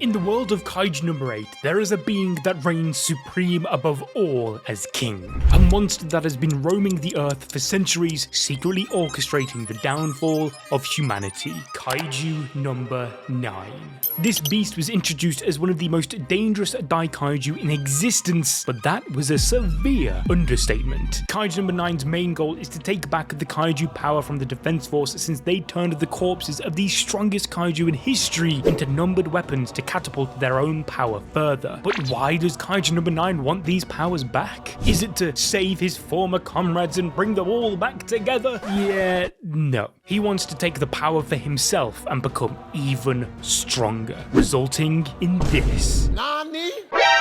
In the world of Kaiju number 8, there is a being that reigns supreme above all as king. A monster that has been roaming the earth for centuries, secretly orchestrating the downfall of humanity. Kaiju number 9. This beast was introduced as one of the most dangerous Daikaiju in existence, but that was a severe understatement. Kaiju number 9's main goal is to take back the Kaiju power from the Defense Force, since they turned the corpses of the strongest Kaiju in history into numbered weapons to catapult their own power further. But why does Kaiju number 9 want these powers back? Is it to save his former comrades and bring them all back together? Yeah, no. He wants to take the power for himself and become even stronger, resulting in this. Nani?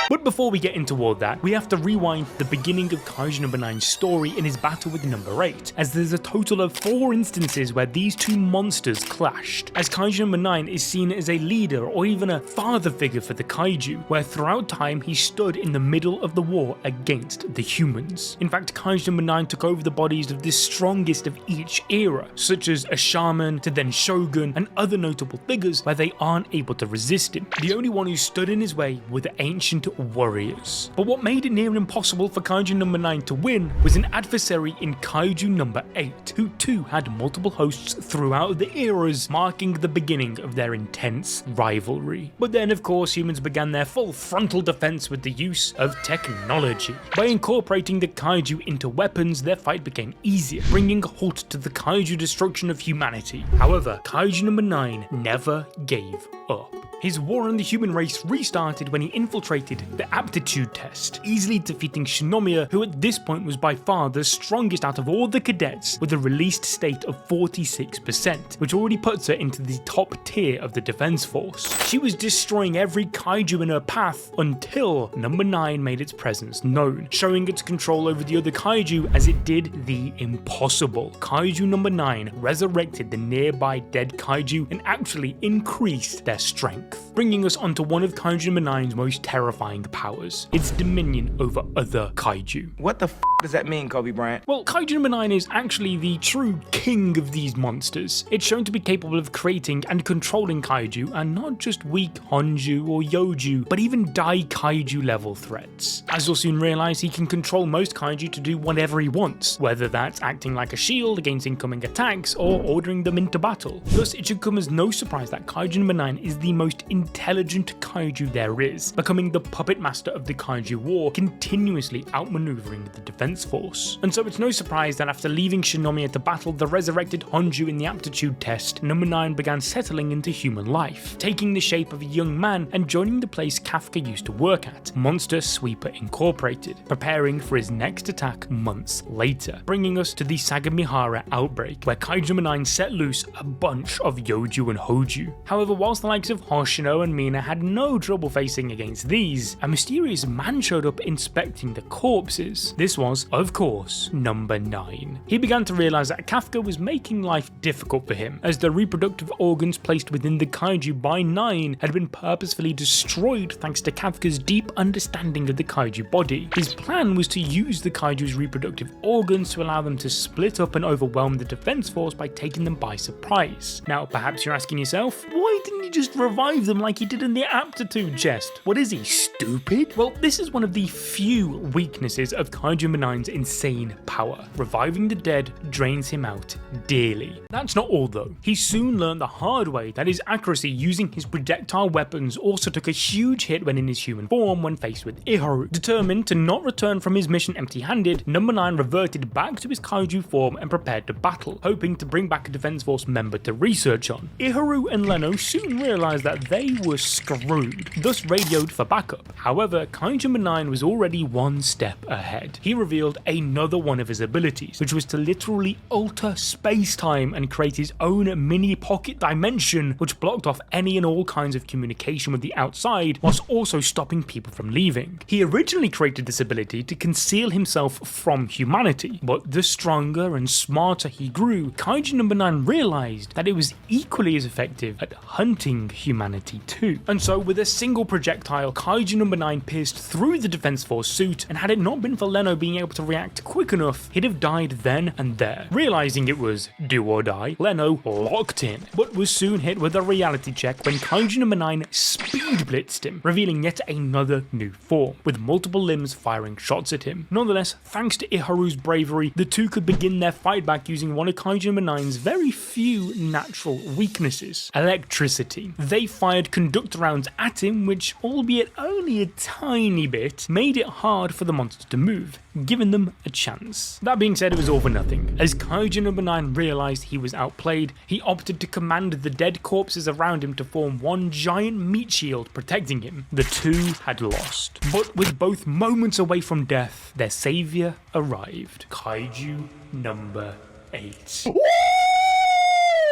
But before we get into all that, we have to rewind the beginning of Kaiju number 9's story in his battle with number 8, as there's a total of 4 instances where these two monsters clashed, as Kaiju number 9 is seen as a leader or even a father figure for the Kaiju, where throughout time he stood in the middle of the war against the humans. In fact, Kaiju number 9 took over the bodies of the strongest of each era, such as a shaman to then shogun and other notable figures where they aren't able to resist him. The only one who stood in his way were the ancient warriors. But what made it near impossible for Kaiju number 9 to win was an adversary in Kaiju number 8, who too had multiple hosts throughout the eras, marking the beginning of their intense rivalry. But then of course humans began their full frontal defense with the use of technology. By incorporating the Kaiju into weapons, their fight became easier, bringing a halt to the Kaiju destruction of humanity. However, Kaiju number 9 never gave up. His war on the human race restarted when he infiltrated the aptitude test, easily defeating Shinomiya, who at this point was by far the strongest out of all the cadets, with a released state of 46%, which already puts her into the top tier of the defense force. She was destroying every Kaiju in her path until number 9 made its presence known, showing its control over the other Kaiju as it did the impossible. Kaiju number 9 resurrected the nearby dead Kaiju and actually increased their strength, bringing us onto one of Kaiju number 9's most terrifying powers, its dominion over other Kaiju. What the f does that mean, Kobe Bryant? Well, Kaiju number 9 is actually the true king of these monsters. It's shown to be capable of creating and controlling Kaiju, and not just weak Honju or Yoju, but even Daikaiju level threats. As you'll soon realize, he can control most Kaiju to do whatever he wants, whether that's acting like a shield against incoming attacks or ordering them into battle. Thus, it should come as no surprise that Kaiju number 9 is the most intelligent Kaiju there is, becoming the puppet master of the Kaiju war, continuously outmaneuvering the defense force. And so it's no surprise that after leaving Shinomiya to battle the resurrected Honju in the aptitude test, number 9 began settling into human life, taking the shape of a young man and joining the place Kafka used to work at, Monster Sweeper Incorporated, preparing for his next attack months later, bringing us to the Sagamihara outbreak, where Kaiju number 9 set loose a bunch of Yoju and Hoju. However, whilst the likes of Ashiro and Mina had no trouble facing against these, a mysterious man showed up inspecting the corpses. This was, of course, number 9. He began to realize that Kafka was making life difficult for him, as the reproductive organs placed within the Kaiju by 9 had been purposefully destroyed thanks to Kafka's deep understanding of the Kaiju body. His plan was to use the Kaiju's reproductive organs to allow them to split up and overwhelm the defense force by taking them by surprise. Now, perhaps you're asking yourself, why didn't he just revive them like he did in the aptitude chest? What is he, stupid? Well, this is one of the few weaknesses of Kaiju number 9's insane power. Reviving the dead drains him out dearly. That's not all though. He soon learned the hard way that his accuracy using his projectile weapons also took a huge hit when in his human form when faced with Iharu. Determined to not return from his mission empty-handed, number 9 reverted back to his Kaiju form and prepared to battle, hoping to bring back a defense force member to research on. Iharu and Leno soon realized that they were screwed, thus radioed for backup. However, Kaiju number 9 was already one step ahead. He revealed another one of his abilities, which was to literally alter space-time and create his own mini pocket dimension, which blocked off any and all kinds of communication with the outside, whilst also stopping people from leaving. He originally created this ability to conceal himself from humanity, but the stronger and smarter he grew, Kaiju number 9 realized that it was equally as effective at hunting humanity too. And so with a single projectile, Kaiju number 9 pierced through the defense force suit, and had it not been for Leno being able able to react quick enough, he'd have died then and there. Realizing it was do or die, Leno locked in, but was soon hit with a reality check when Kaiju number 9 speed blitzed him, revealing yet another new form, with multiple limbs firing shots at him. Nonetheless, thanks to Iharu's bravery, the two could begin their fight back using one of Kaiju number 9's very few natural weaknesses, electricity. They fired conductor rounds at him, which, albeit only a tiny bit, made it hard for the monster to move, giving them a chance. That being said, it was all for nothing. As Kaiju number 9 realized he was outplayed, he opted to command the dead corpses around him to form one giant meat shield protecting him. The two had lost. But with both moments away from death, their savior arrived. Kaiju number 8.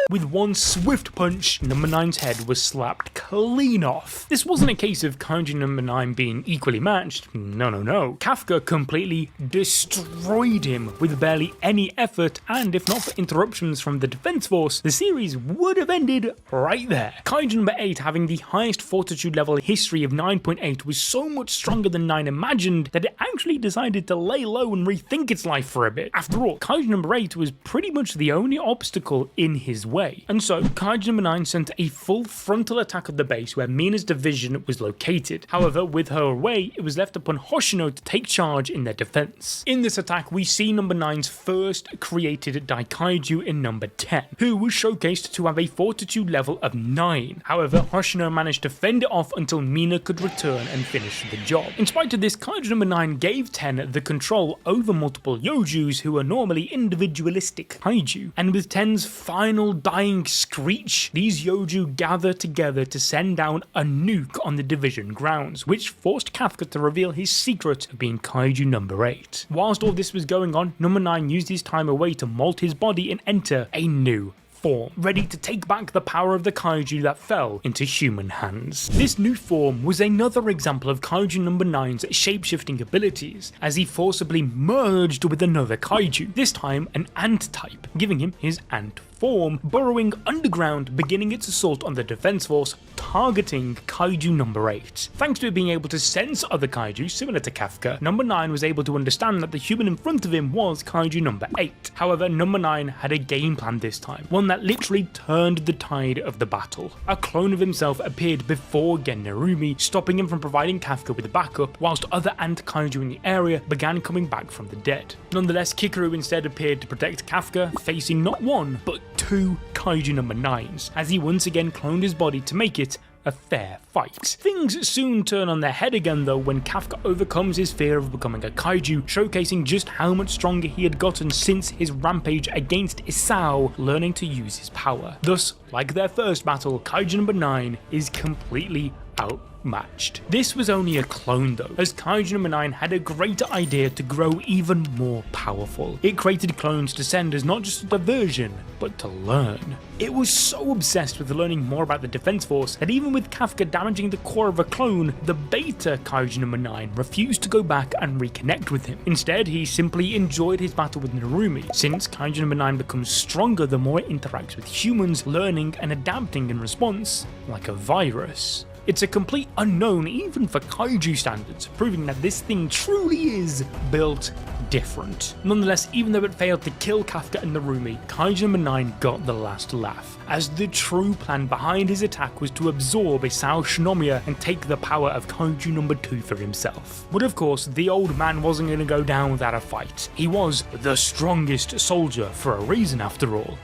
With one swift punch, number 9's head was slapped clean off. This wasn't a case of Kaiju number 9 being equally matched. No. Kafka completely destroyed him with barely any effort, and if not for interruptions from the defense force, the series would have ended right there. Kaiju number 8, having the highest fortitude level in history of 9.8, was so much stronger than 9 imagined that it actually decided to lay low and rethink its life for a bit. After all, Kaiju number 8 was pretty much the only obstacle in his way. And so, Kaiju number 9 sent a full frontal attack of the base where Mina's division was located. However, with her away, it was left upon Hoshino to take charge in their defense. In this attack, we see number 9's first created Daikaiju in number 10, who was showcased to have a fortitude level of 9. However, Hoshino managed to fend it off until Mina could return and finish the job. In spite of this, Kaiju number 9 gave 10 the control over multiple Yojus who are normally individualistic kaiju, and with 10's final dying screech, these Yoju gather together to send down a nuke on the division grounds, which forced Kafka to reveal his secret of being Kaiju number 8. Whilst all this was going on, number 9 used his time away to molt his body and enter a new form, ready to take back the power of the kaiju that fell into human hands. This new form was another example of Kaiju number 9's shape-shifting abilities, as he forcibly merged with another kaiju, this time an ant type, giving him his ant form, burrowing underground, beginning its assault on the defense force, targeting Kaiju number 8. Thanks to it being able to sense other kaiju similar to Kafka, number 9 was able to understand that the human in front of him was Kaiju number 8. However, number 9 had a game plan this time, one that literally turned the tide of the battle. A clone of himself appeared before Genarumi, stopping him from providing Kafka with backup, whilst other ant kaiju in the area began coming back from the dead. Nonetheless, Kikaru instead appeared to protect Kafka, facing not one, but 2 Kaiju number 9s, as he once again cloned his body to make it a fair fight. Things soon turn on their head again though when Kafka overcomes his fear of becoming a kaiju, showcasing just how much stronger he had gotten since his rampage against Isao, learning to use his power. Thus, like their first battle, Kaiju number 9 is completely outmatched. This was only a clone though, as Kaiju number 9 had a greater idea to grow even more powerful. It created clones to send as not just a diversion, but to learn. It was so obsessed with learning more about the defense force that even with Kafka damaging the core of a clone, the beta Kaiju number 9 refused to go back and reconnect with him. Instead, he simply enjoyed his battle with Narumi, since Kaiju number 9 becomes stronger the more it interacts with humans, learning and adapting in response like a virus. It's a complete unknown even for kaiju standards, proving that this thing truly is built different. Nonetheless, even though it failed to kill Kafka and Narumi, Kaiju number 9 got the last laugh, as the true plan behind his attack was to absorb Isao Shinomiya and take the power of Kaiju number 2 for himself. But of course, the old man wasn't going to go down without a fight. He was the strongest soldier for a reason after all.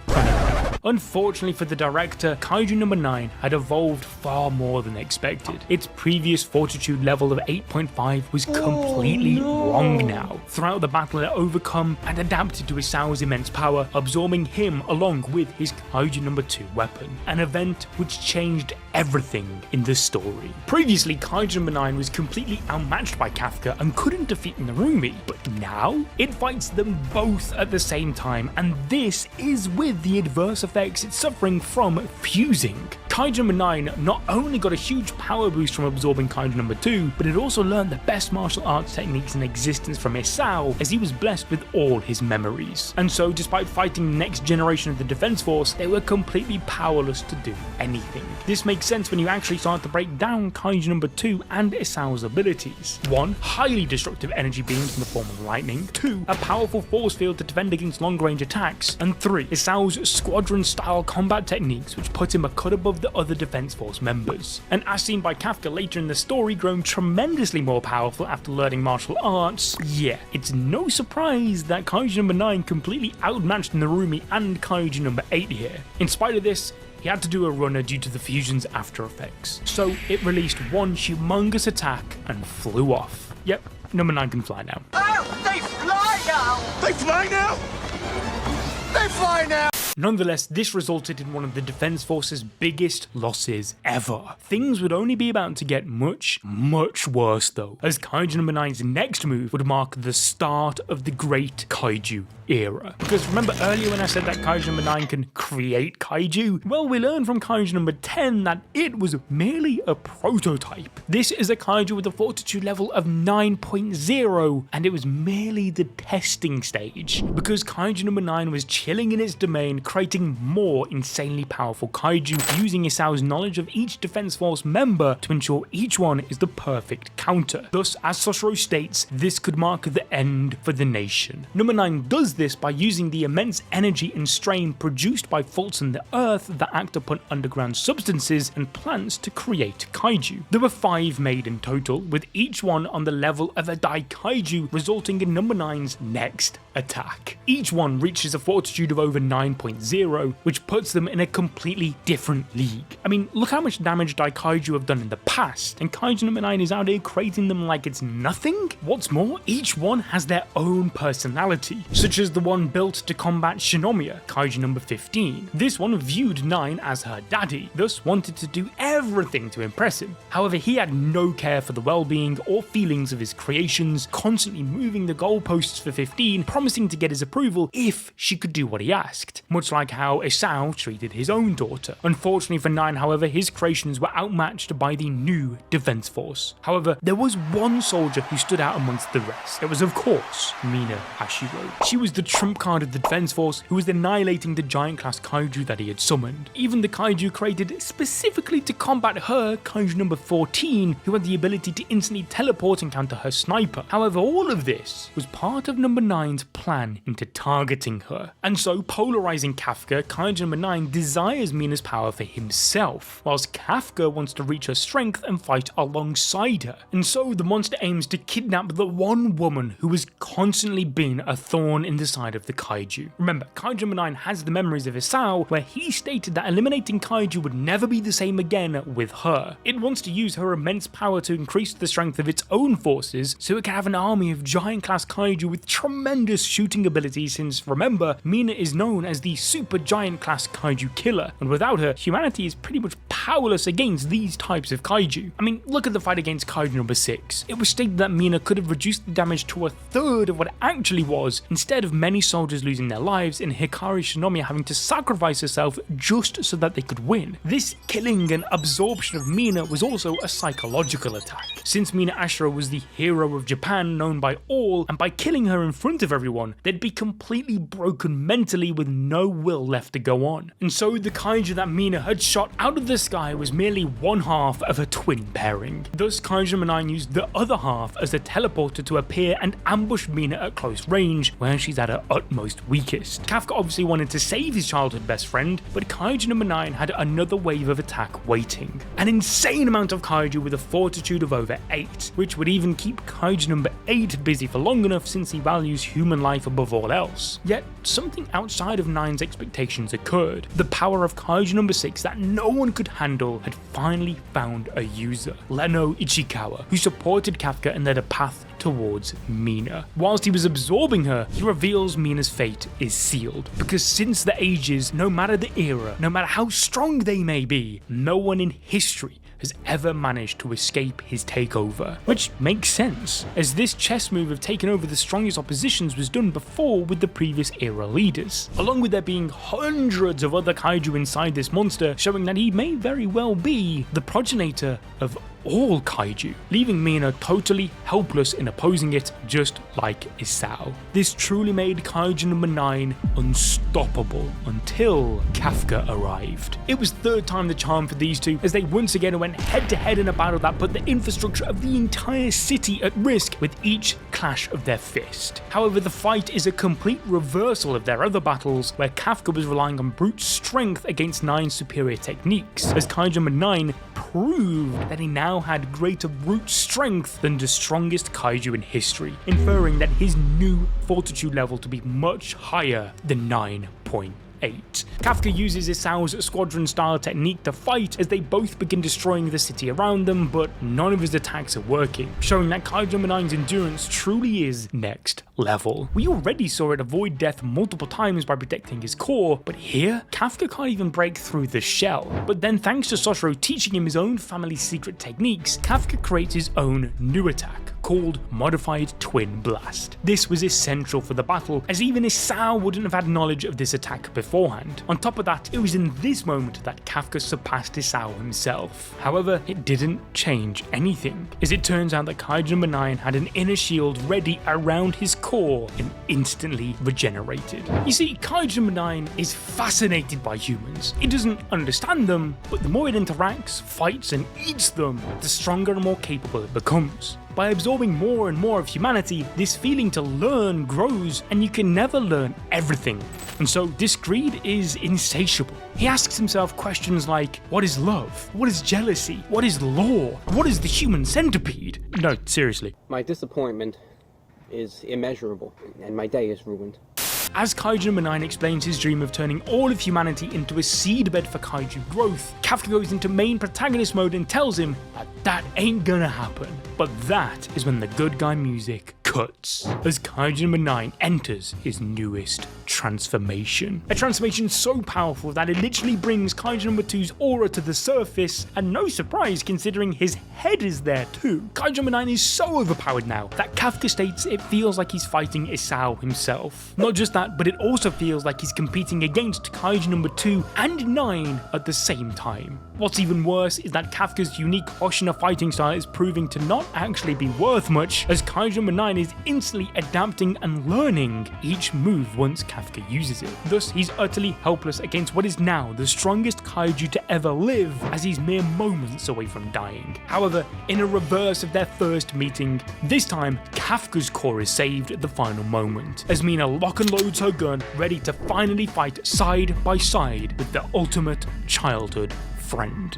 Unfortunately for the director, Kaiju number 9 had evolved far more than expected. Its previous fortitude level of 8.5 was completely wrong now. Throughout the battle, it overcome and adapted to Isao's immense power, absorbing him along with his Kaiju number 2 weapon, an event which changed everything in the story. Previously, Kaiju number 9 was completely outmatched by Kafka and couldn't defeat Narumi, but now it fights them both at the same time, and this is with the adverse effects it's suffering from fusing. Kaiju number 9 not only got a huge power boost from absorbing Kaiju number 2, but it also learned the best martial arts techniques in existence from Isao, as he was blessed with all his memories. And so, despite fighting the next generation of the Defense Force, they were completely powerless to do anything. This makes sense when you actually start to break down Kaiju number 2 and Isao's abilities. 1. Highly destructive energy beams in the form of lightning. 2. A powerful force field to defend against long-range attacks. And 3. Isao's squadron-style combat techniques, which put him a cut above the other Defense Force members. And as seen by Kafka later in the story, grown tremendously more powerful after learning martial arts, yeah, it's no surprise that Kaiju number 9 completely outmatched Narumi and Kaiju number 8 here. In spite of this, he had to do a runner due to the fusion's after effects, so it released one humongous attack and flew off. Yep, number 9 can fly now. Oh, they fly now! They fly now? They fly now! Nonetheless, this resulted in one of the Defense Force's biggest losses ever. Things would only be about to get much, much worse though, as Kaiju number 9's next move would mark the start of the Great Kaiju era. Because remember earlier when I said that Kaiju number 9 can create Kaiju? Well, we learned from Kaiju number 10 that it was merely a prototype. This is a Kaiju with a fortitude level of 9.0, and it was merely the testing stage, because Kaiju number 9 was chilling in its domain, creating more insanely powerful Kaiju, using Isao's knowledge of each Defense Force member to ensure each one is the perfect counter. Thus, as Sosro states, this could mark the end for the nation. Number 9 does this by using the immense energy and strain produced by faults in the earth that act upon underground substances and plants to create Kaiju. There were 5 made in total, with each one on the level of a Daikaiju, resulting in number 9's next attack. Each one reaches a fortitude of over 9.0, which puts them in a completely different league. I mean, look how much damage Daikaiju have done in the past, and Kaiju number 9 is out here creating them like it's nothing? What's more, each one has their own personality, such as the one built to combat Shinomiya, Kaiju number 15. This one viewed 9 as her daddy, thus wanted to do everything to impress him. However, he had no care for the well-being or feelings of his creations, constantly moving the goalposts for 15, promising to get his approval if she could do what he asked, much like how Isao treated his own daughter. Unfortunately for 9, however, his creations were outmatched by the new Defense Force. However, there was one soldier who stood out amongst the rest. It was, of course, Mina Ashiro. She was the trump card of the Defense Force, who was annihilating the giant class Kaiju that he had summoned. Even the Kaiju created specifically to combat her, Kaiju number 14, who had the ability to instantly teleport and counter her sniper. However, all of this was part of number 9's plan into targeting her. And so, polarizing Kafka, Kaiju number 9 desires Mina's power for himself, whilst Kafka wants to reach her strength and fight alongside her. And so, the monster aims to kidnap the one woman who has constantly been a thorn in the side of the Kaiju. Remember, Kaiju number 9 has the memories of Isao, where he stated that eliminating Kaiju would never be the same again with her. It wants to use her immense power to increase the strength of its own forces, so it can have an army of giant class Kaiju with tremendous shooting abilities, since remember, Mina is known as the super giant class Kaiju killer, and without her, humanity is pretty much powerless against these types of Kaiju. I mean, look at the fight against Kaiju number 6. It was stated that Mina could have reduced the damage to a third of what it actually was, instead of many soldiers losing their lives and Hikari Shinomiya having to sacrifice herself just so that they could win. This killing and absorption of Mina was also a psychological attack, since Mina Ashiro was the hero of Japan, known by all, and by killing her in front of everyone, they'd be completely broken mentally with no will left to go on. And so the Kaiju that Mina had shot out of the sky was merely one half of a twin pairing. Thus, Kaiju number 9 used the other half as a teleporter to appear and ambush Mina at close range, where she's at her utmost weakest. Kafka obviously wanted to save his childhood best friend, but Kaiju number 9 had another wave of attack waiting. An insane amount of Kaiju with a fortitude of over 8, which would even keep Kaiju number 8 busy for long enough, since he values human life above all else. Yet, something outside of 9's expectations occurred. The power of Kaiju number 6 that no one could handle had finally found a user, Leno Ichikawa, who supported Kafka and led a path towards Mina. Whilst he was absorbing her, he reveals Mina's fate is sealed, because since the ages, no matter the era, no matter how strong they may be, no one in history has ever managed to escape his takeover. Which makes sense, as this chess move of taking over the strongest oppositions was done before with the previous era leaders, along with there being hundreds of other kaiju inside this monster, showing that he may very well be the progenitor of all kaiju, leaving Mina totally helpless in opposing it, just like Isao. This truly made kaiju number 9 unstoppable until Kafka arrived. It was third time the charm for these two, as they once again went head to head in a battle that put the infrastructure of the entire city at risk with each clash of their fist. However, the fight is a complete reversal of their other battles, where Kafka was relying on brute strength against 9's superior techniques, as kaiju number 9 proved that he now had greater brute strength than the strongest kaiju in history, inferring that his new fortitude level to be much higher than 9.8. Kafka uses Isao's squadron style technique to fight as they both begin destroying the city around them, but none of his attacks are working, showing that Kaiju number 9's endurance truly is next level. We already saw it avoid death multiple times by protecting his core, but here, Kafka can't even break through the shell. But then thanks to Ashiro teaching him his own family secret techniques, Kafka creates his own new attack, called Modified Twin Blast. This was essential for the battle, as even Isao wouldn't have had knowledge of this attack beforehand. On top of that, it was in this moment that Kafka surpassed Isao himself. However, it didn't change anything, as it turns out that Kaiju number 9 had an inner shield ready around his core and instantly regenerated. You see, Kaiju number 9 is fascinated by humans. It doesn't understand them, but the more it interacts, fights, and eats them, the stronger and more capable it becomes. By absorbing more and more of humanity, this feeling to learn grows, and you can never learn everything. And so this greed is insatiable. He asks himself questions like, what is love? What is jealousy? What is law? What is the human centipede? No, seriously. My disappointment is immeasurable, and my day is ruined. As Kaiju number 9 explains his dream of turning all of humanity into a seedbed for kaiju growth, Kafka goes into main protagonist mode and tells him that ain't gonna happen. But that is when the good guy music cuts, as Kaiju number 9 enters his newest transformation. A transformation so powerful that it literally brings Kaiju number 2's aura to the surface, and no surprise considering his head is there too. Kaiju number 9 is so overpowered now that Kafka states it feels like he's fighting Isao himself. Not just that, but it also feels like he's competing against Kaiju number 2 and 9 at the same time. What's even worse is that Kafka's unique Hoshina fighting style is proving to not actually be worth much, as Kaiju number 9 is instantly adapting and learning each move once Kafka uses it. Thus, he's utterly helpless against what is now the strongest kaiju to ever live, as he's mere moments away from dying. However, in a reverse of their first meeting, this time Kafka's core is saved at the final moment, as Mina lock and loads her gun, ready to finally fight side by side with their ultimate childhood friend.